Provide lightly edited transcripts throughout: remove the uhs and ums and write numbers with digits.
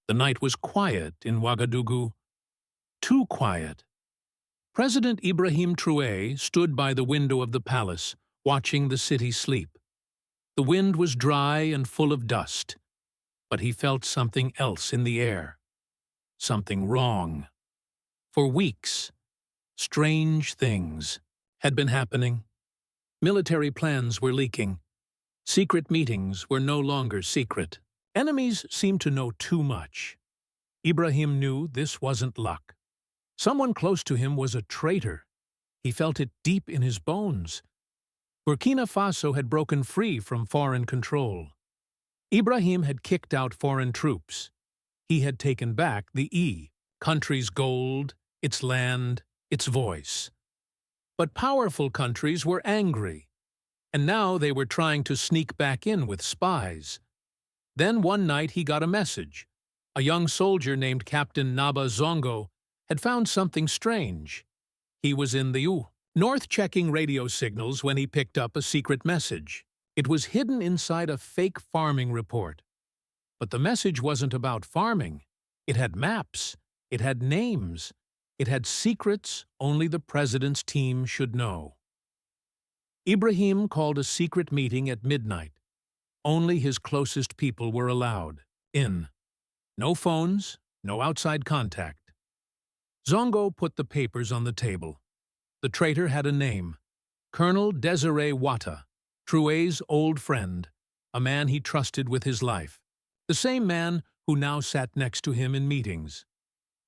The night was quiet in Ouagadougou, too quiet. President Ibrahim Traoré stood by the window of the palace, watching the city sleep. The wind was dry and full of dust, but he felt something else in the air. Something wrong. For weeks, strange things had been happening. Military plans were leaking. Secret meetings were no longer secret. Enemies seemed to know too much. Ibrahim knew this wasn't luck. Someone close to him was a traitor. He felt it deep in his bones. Burkina Faso had broken free from foreign control. Ibrahim had kicked out foreign troops. He had taken back the country's gold, its land, its voice. But powerful countries were angry, and now they were trying to sneak back in with spies. Then one night he got a message. A young soldier named Captain Naba Zongo had found something strange. He was in the north checking radio signals when he picked up a secret message. It was hidden inside a fake farming report. But the message wasn't about farming. It had maps. It had names. It had secrets only the president's team should know. Ibrahim called a secret meeting at midnight. Only his closest people were allowed in. No phones, no outside contact. Zongo put the papers on the table. The traitor had a name, Colonel Desiree Ouattara, Traoré's old friend, a man he trusted with his life. The same man who now sat next to him in meetings.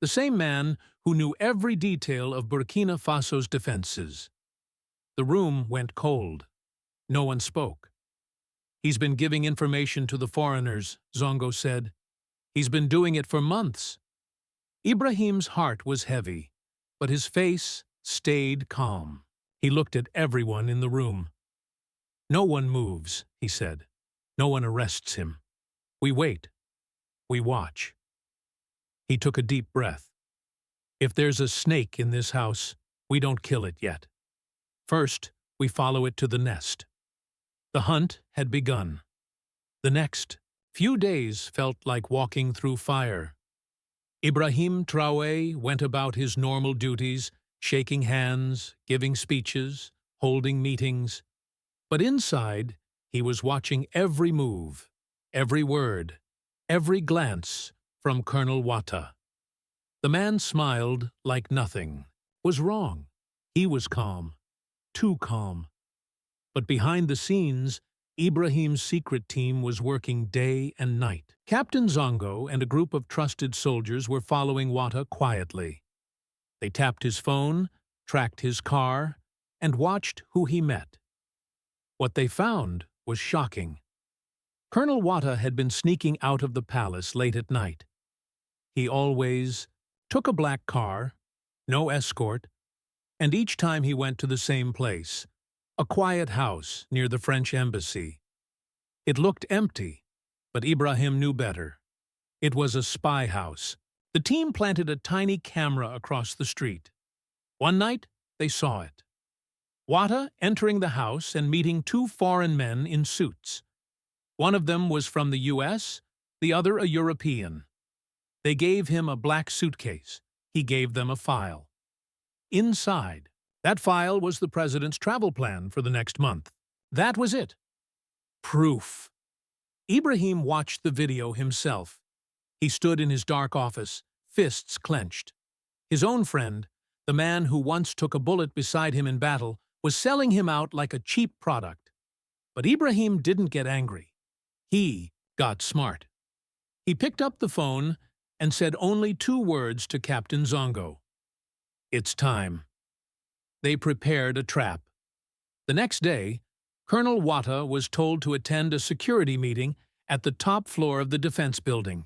The same man who knew every detail of Burkina Faso's defenses. The room went cold. No one spoke. He's been giving information to the foreigners, Zongo said. He's been doing it for months. Ibrahim's heart was heavy, but his face stayed calm. He looked at everyone in the room. No one moves, he said. No one arrests him. We wait. We watch. He took a deep breath. If there's a snake in this house, we don't kill it yet. First, we follow it to the nest. The hunt had begun. The next few days felt like walking through fire. Ibrahim Traoré went about his normal duties, shaking hands, giving speeches, holding meetings. But inside, he was watching every move, every word, every glance from Colonel Ouattara. The man smiled like nothing was wrong. He was calm, too calm. But behind the scenes, Ibrahim's secret team was working day and night. Captain Zongo and a group of trusted soldiers were following Ouattara quietly. They tapped his phone, tracked his car, and watched who he met. What they found was shocking. Colonel Ouattara had been sneaking out of the palace late at night. He always took a black car, no escort, and each time he went to the same place, a quiet house near the French embassy. It looked empty, but Ibrahim knew better. It was a spy house. The team planted a tiny camera across the street. One night, they saw it. Ouattara entering the house and meeting two foreign men in suits. One of them was from the U.S., the other a European. They gave him a black suitcase. He gave them a file. Inside, that file was the president's travel plan for the next month. That was it. Proof. Ibrahim watched the video himself. He stood in his dark office, fists clenched. His own friend, the man who once took a bullet beside him in battle, was selling him out like a cheap product. But Ibrahim didn't get angry. He got smart. He picked up the phone and said only 2 words to Captain Zongo. It's time. They prepared a trap. The next day, Colonel Ouattara was told to attend a security meeting at the top floor of the defense building.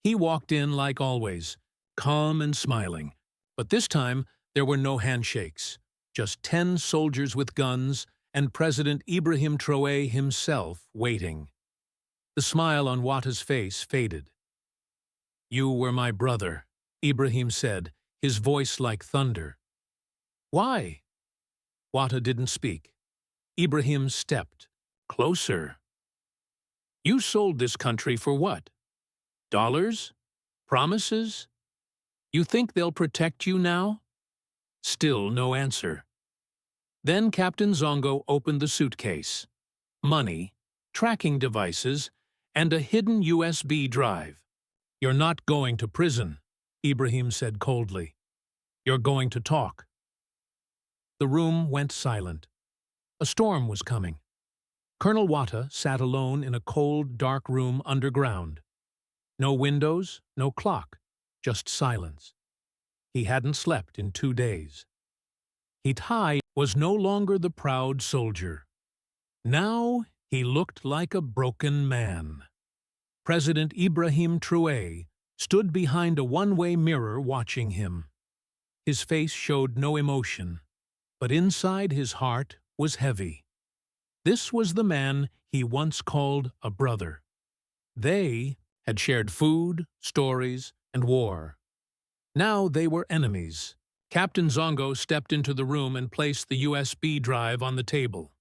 He walked in like always, calm and smiling. But this time, there were no handshakes. Just 10 soldiers with guns and President Ibrahim Traoré himself waiting. The smile on Ouattara's face faded. You were my brother, Ibrahim said, his voice like thunder. Why? Ouattara didn't speak. Ibrahim stepped closer. You sold this country for what? Dollars? Promises? You think they'll protect you now? Still no answer. Then Captain Zongo opened the suitcase. Money, tracking devices, and a hidden USB drive. You're not going to prison, Ibrahim said coldly. You're going to talk. The room went silent. A storm was coming. Colonel Wata sat alone in a cold, dark room underground. No windows, no clock, just silence. He hadn't slept in 2 days. Hitai was no longer the proud soldier. Now he looked like a broken man. President Ibrahim Traoré stood behind a one-way mirror watching him. His face showed no emotion, but inside his heart was heavy. This was the man he once called a brother. They had shared food, stories, and war. Now they were enemies. Captain Zongo stepped into the room and placed the USB drive on the table.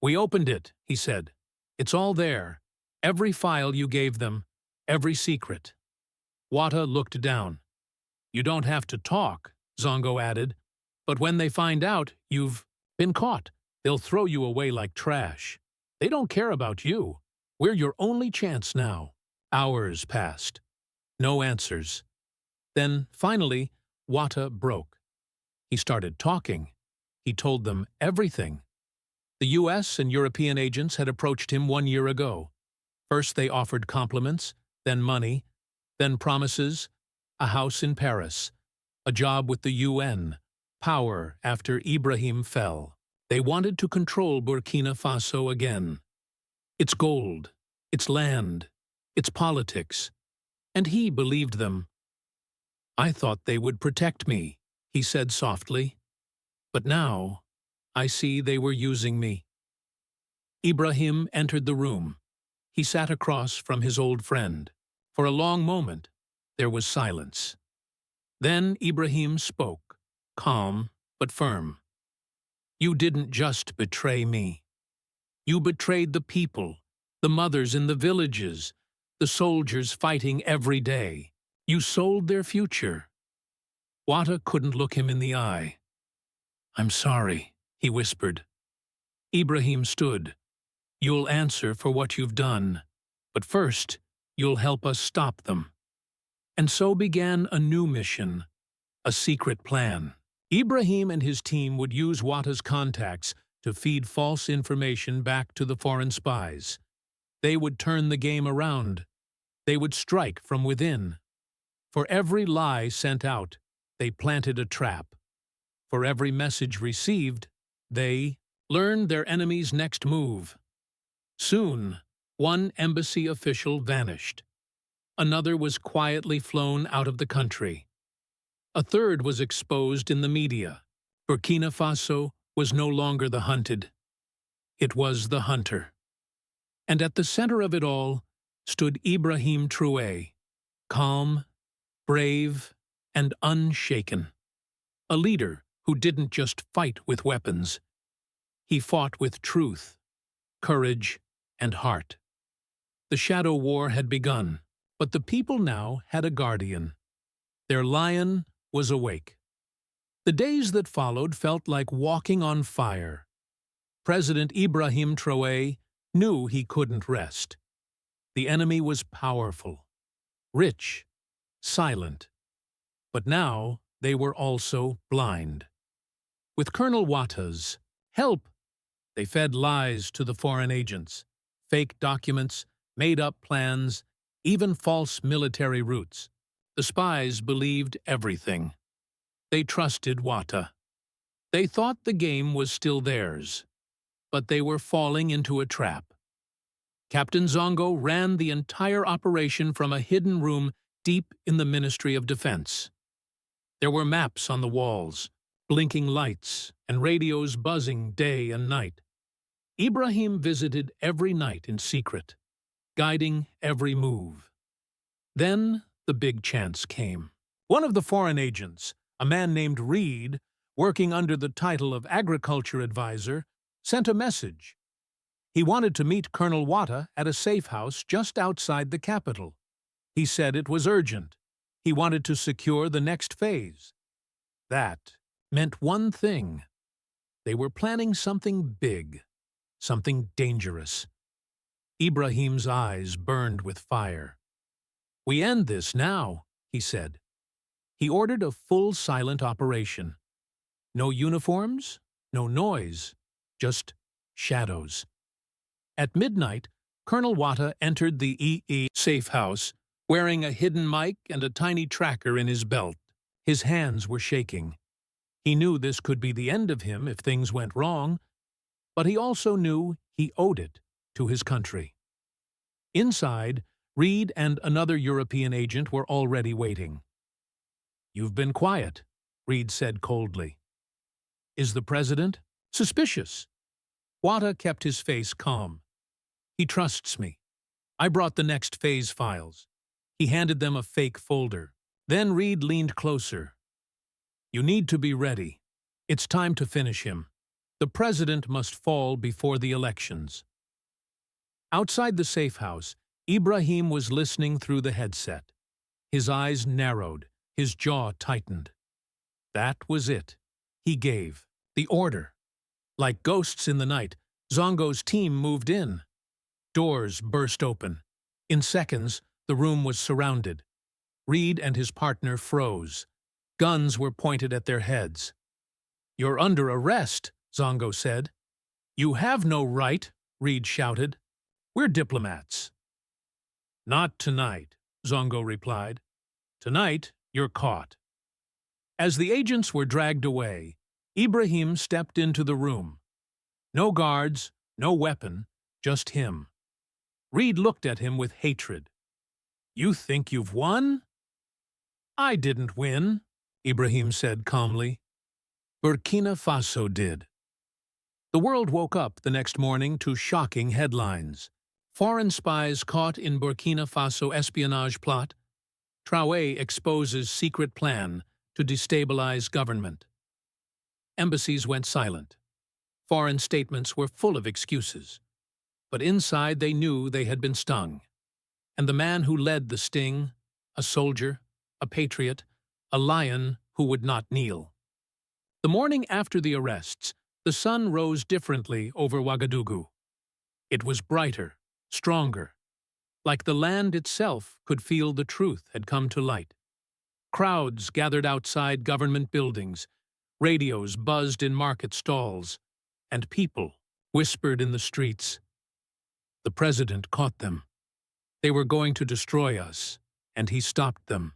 "We opened it," he said. "It's all there. Every file you gave them, every secret." Wata looked down. "You don't have to talk," Zongo added. "But when they find out you've been caught, they'll throw you away like trash. They don't care about you. We're your only chance now." Hours passed. No answers. Then, finally, Wata broke. He started talking. He told them everything. The U.S. and European agents had approached him 1 year ago. First they offered compliments, then money, then promises, a house in Paris, a job with the UN, power after Ibrahim fell. They wanted to control Burkina Faso again. Its gold, its land, its politics. And he believed them. "I thought they would protect me," he said softly. "But now, I see they were using me." Ibrahim entered the room. He sat across from his old friend. For a long moment, there was silence. Then Ibrahim spoke, calm but firm. "You didn't just betray me. You betrayed the people, the mothers in the villages, the soldiers fighting every day. You sold their future." Wata couldn't look him in the eye. "I'm sorry," he whispered. Ibrahim stood. "You'll answer for what you've done, but first, you'll help us stop them." And so began a new mission, a secret plan. Ibrahim and his team would use Wata's contacts to feed false information back to the foreign spies. They would turn the game around. They would strike from within. For every lie sent out, they planted a trap. For every message received, they learned their enemy's next move. Soon, one embassy official vanished. Another was quietly flown out of the country. A third was exposed in the media. Burkina Faso was no longer the hunted. It was the hunter. And at the center of it all stood Ibrahim Traoré, calm, brave, and unshaken. A leader who didn't just fight with weapons. He fought with truth, courage, and heart. The shadow war had begun, but the people now had a guardian. Their lion was awake. The days that followed felt like walking on fire. President Ibrahim Traoré knew he couldn't rest. The enemy was powerful, rich, silent. But now they were also blind. With Colonel Wata's help, they fed lies to the foreign agents, fake documents, made-up plans, even false military routes. The spies believed everything. They trusted Wata. They thought the game was still theirs, but they were falling into a trap. Captain Zongo ran the entire operation from a hidden room deep in the Ministry of Defense. There were maps on the walls, blinking lights, and radios buzzing day and night. Ibrahim visited every night in secret, guiding every move. Then the big chance came. One of the foreign agents, a man named Reed, working under the title of Agriculture Advisor, sent a message. He wanted to meet Colonel Wata at a safe house just outside the capital. He said it was urgent. He wanted to secure the next phase. That meant one thing. They were planning something big, something dangerous. Ibrahim's eyes burned with fire. "We end this now," he said. He ordered a full silent operation. No uniforms, no noise, just shadows. At midnight, Colonel Wata entered the safe house, wearing a hidden mic and a tiny tracker in his belt. His hands were shaking. He knew this could be the end of him if things went wrong, but he also knew he owed it to his country. Inside, Reed and another European agent were already waiting. "You've been quiet," Reed said coldly. "Is the president suspicious?" Wata kept his face calm. "He trusts me. I brought the next phase files." He handed them a fake folder. Then Reed leaned closer. "You need to be ready. It's time to finish him. The president must fall before the elections." Outside the safe house, Ibrahim was listening through the headset. His eyes narrowed, his jaw tightened. That was it. He gave the order. Like ghosts in the night, Zongo's team moved in. Doors burst open. In seconds, the room was surrounded. Reed and his partner froze. Guns were pointed at their heads. "You're under arrest," Zongo said. "You have no right," Reed shouted. "We're diplomats." "Not tonight," Zongo replied. "Tonight, you're caught." As the agents were dragged away, Ibrahim stepped into the room. No guards, no weapon, just him. Reed looked at him with hatred. "You think you've won?" "I didn't win," Ibrahim said calmly. "Burkina Faso did." The world woke up the next morning to shocking headlines. Foreign spies caught in Burkina Faso espionage plot. Traoré exposes secret plan to destabilize government. Embassies went silent. Foreign statements were full of excuses. But inside they knew they had been stung. And the man who led the sting, a soldier, a patriot, a lion who would not kneel. The morning after the arrests, the sun rose differently over Ouagadougou. It was brighter, stronger. Like the land itself could feel the truth had come to light. Crowds gathered outside government buildings, radios buzzed in market stalls, and people whispered in the streets. The president caught them. They were going to destroy us, and he stopped them.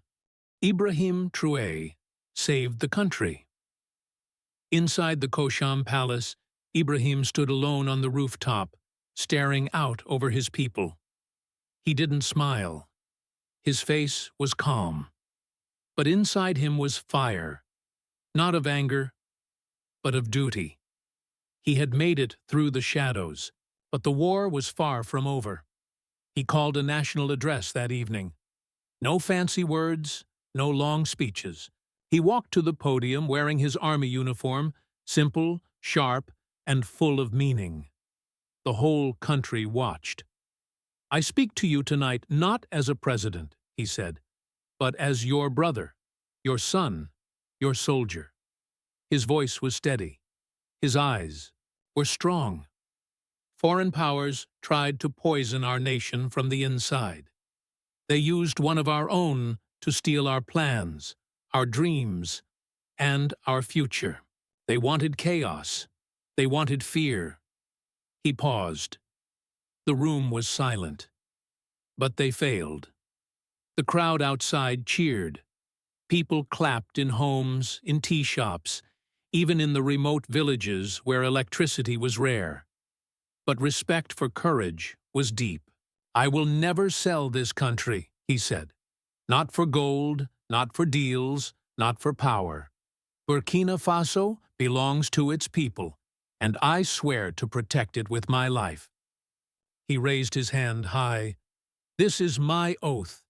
Ibrahim Traoré saved the country. Inside the Kosham Palace, Ibrahim stood alone on the rooftop, staring out over his people. He didn't smile. His face was calm. But inside him was fire, not of anger, but of duty. He had made it through the shadows, but the war was far from over. He called a national address that evening. No fancy words, no long speeches. He walked to the podium wearing his army uniform, simple, sharp, and full of meaning. The whole country watched. "I speak to you tonight not as a president," he said, "but as your brother, your son, your soldier." His voice was steady. His eyes were strong. Foreign powers tried to poison our nation from the inside. They used one of our own to steal our plans, our dreams, and our future. They wanted chaos. They wanted fear. He paused. The room was silent. But they failed. The crowd outside cheered. People clapped in homes, in tea shops, even in the remote villages where electricity was rare. But respect for courage was deep. "I will never sell this country," he said. "Not for gold, not for deals, not for power. Burkina Faso belongs to its people, and I swear to protect it with my life." He raised his hand high. "This is my oath.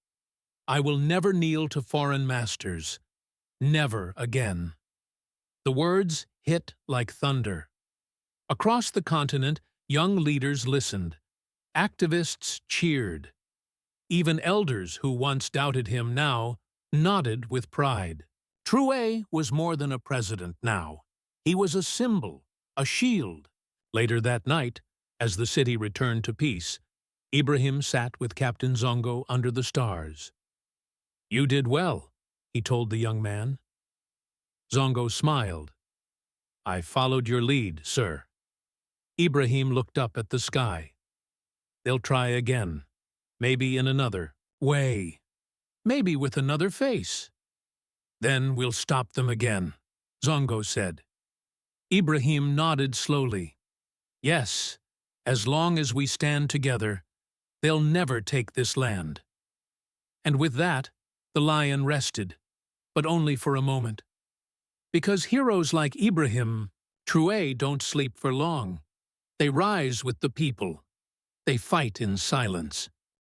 I will never kneel to foreign masters. Never again." The words hit like thunder. Across the continent, young leaders listened. Activists cheered. Even elders who once doubted him now nodded with pride. Traoré was more than a president now. He was a symbol, a shield. Later that night, as the city returned to peace, Ibrahim sat with Captain Zongo under the stars. "You did well," he told the young man. Zongo smiled. "I followed your lead, sir." Ibrahim looked up at the sky. "They'll try again, maybe in another way, maybe with another face. Then we'll stop them again," Zongo said. Ibrahim nodded slowly. "Yes, as long as we stand together, they'll never take this land." And with that, the lion rested, but only for a moment. Because heroes like Ibrahim Traoré don't sleep for long. They rise with the people. They fight in silence.